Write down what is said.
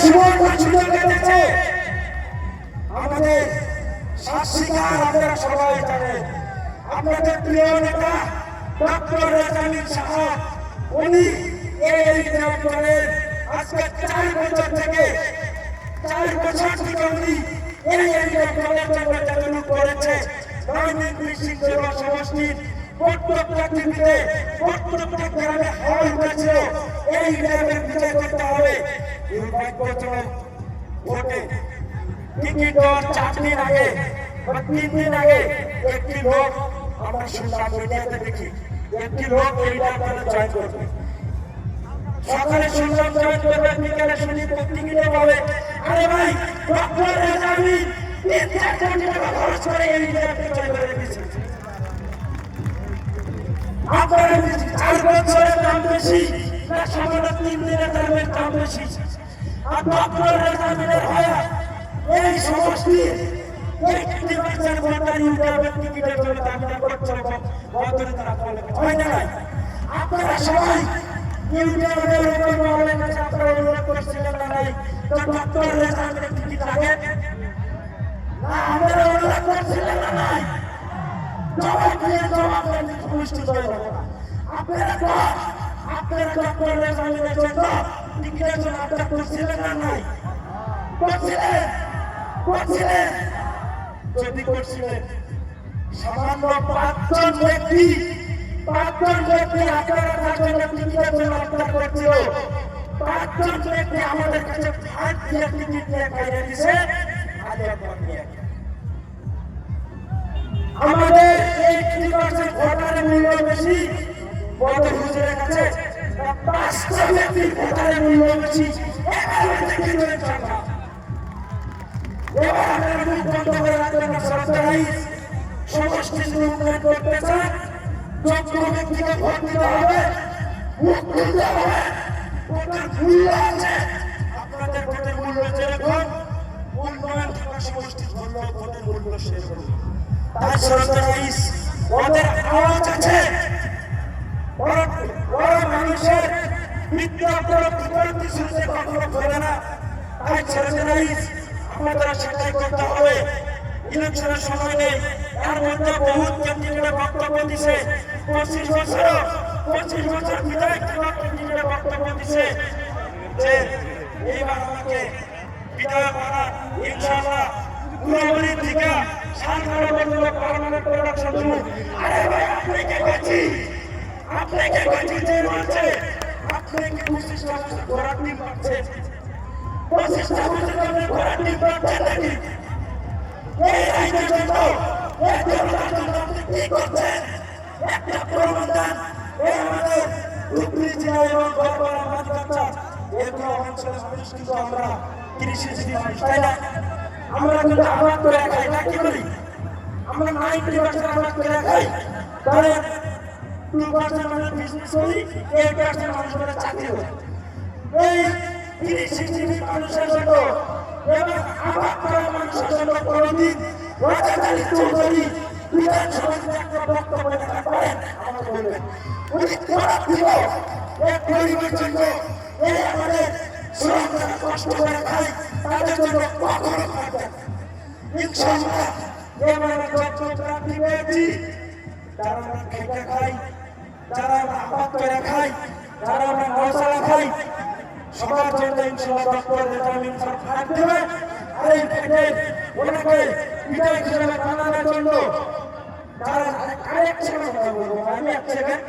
সুবর্ণ সুযোগ এসেছে আমাদের শাসিকার। আপনারা সবাই জানেন আপনাদের প্রিয় নেতা ডক্টর রেজাউল সাহা, উনি এই দলের আজকে 4 বছর থেকে উনি এই দলের জন্য চালু করেছে। দৈনিক কৃষি সেবা সমষ্টির প্রত্যেকটা টিভিতে প্রত্যেকটা গ্রামে হল হয়েছিল এই গ্রামের বিজয় করতে হবে। নির্বাচন ভোটে টিকিট দেওয়ার 4 দিন আগে বা 3 দিন আগে একটি লোক, আমরা শুনলাম মিডিয়াতে দেখি, একটি লোক এই দলে জয়েন করবে। সকালে শুনলাম জয়েন করবে, বিকালে শুনি টিকিটে পাবে। আরে ভাই, ডক্টর রেজাউল 3-4 কোটি টাকা খরচ করে এই দলকে জয়েন করে দিয়েছে। আপনারা 4 বছরের দাম বেশি না সামান্য 3 দিনের দামের দাম বেশি? আর ডক্টর রেজাউলের হয় এই সমষ্টির একটি বাচ্চার ভোটার ইউটিউবের টিকিটের জন্য দাবিটা করছে বদলিত হয় না? আপনারা সবাই ইউটিউবের উপর মহলের কাছে আপনারা অনুরোধ করছিলেন না নাই তো ডক্টর রেজাউলের টিকিট লাগে না? আপনারা অনুরোধ করছিলেন না নাই? জবাব দিয়ে জবাব দেন, সমষ্টি জয় হবে না। আপনারা ডক্টর রেজাউলের জন্য টিকিটের জন্য আপনারা করছিলেন না নাই? করছিলেন। যদি করছিলেন, সামান্য 5 জন ব্যক্তি আপনারা তার জন্য টিকিটের জন্য আপনারা করছিল। 5 জন ব্যক্তি আমাদের কাছে ভাগ দিয়ে টিকিট নিয়ে খাইয়ে দিছে। আমাদের এই 3% ভোটারের মূল্য বেশি, বড় হুজুরের কাছে 5টা ব্যক্তির ভোটারের মূল্য বেশি। এবার আপনারা মুখ বন্ধ করে রাখবেন না। সরকারি সমষ্টি উন্নয়ন করতে চান, যোগ্য ব্যক্তিকে ভোট দিতে হবে, মুখ খুলতে হবে। ভোটের মূল্য আছে, আপনাদের ভোটের মূল্য যেরকম উন্নয়ন সমষ্টির মূল্য, ভোটের মূল্য সেরকম। তাই সরকারি ওদের আওয়াজ আছে, বড় মানুষের বিদ্যাপতি শুনতে কখনো করে না। তাই সরকারি আমাদের সেটাই করতে হবে। ইলেকশনের সময় নেই, এর মধ্যে বহুত ক্যান্ডিডেট বক্তব্য দিছে। 25 বছর বিধায়ক ক্যান্ডিডেট বক্তব্য দিছে যে এইবার আমাকে বিধায়ক বানান, ইনশাআল্লাহ গুণাবলীর থেকে সাধারণমূলক পার্মানেন্ট প্রোডাকশন শুরু। আরে ভাই, আপনাকে কাছে যে বলছে আপনাকে 25 বছর ঘোড়ার টিম পাচ্ছে, 25টা বছর আপনি ঘোড়ার টিম পাচ্ছেন নাকি? এই রাজ্যের জন্য আপনি কি করছেন? একটা প্রমাণ দেন। এই আমাদের ধুবড়ী জেলা এবং বরপাড়া মাঝবাচ্চা এগুলো অঞ্চলের মানুষ কিন্তু আমরা কৃষিজীবী মানুষ, তাই না? আমরা কিন্তু আবাদ করে খাই না, কি করি? আমরা 90% আবাদ করে খাই, তাহলে 2% মানুষ বিজনেস করি, 8% মানুষ করে চাকরি করি। এই কৃষিজীবী মানুষের জন্য এবং আবাদ করা মানুষের জন্য কোনদিন রাজাকালী চৌধুরী বিধানসভায় একটা বক্তব্য দিতে পারেন? আমাকে বলবেন। উনি খরাপ ছিল এক গরিবের জন্য, এই আমাদের শ্রমরা কষ্ট করে খাই তাদের জন্য কখনো খাবেন। ইনশাআল্লাহ এবার যত প্রার্থী পেয়েছি, যারা আমরা খেটে খাই, যারা আমরা আবাদ করে খাই, যারা আমরা মশলা খাই, সবার জন্য ইনশাআল্লাহ ডক্টর রেজাউল ভাগ দেবে। আর এই থেকে ওনাকে বিদায় হিসেবে বানানোর জন্য তারা আরেক সেকেন্ড বলবো, আমি 1 সেকেন্ড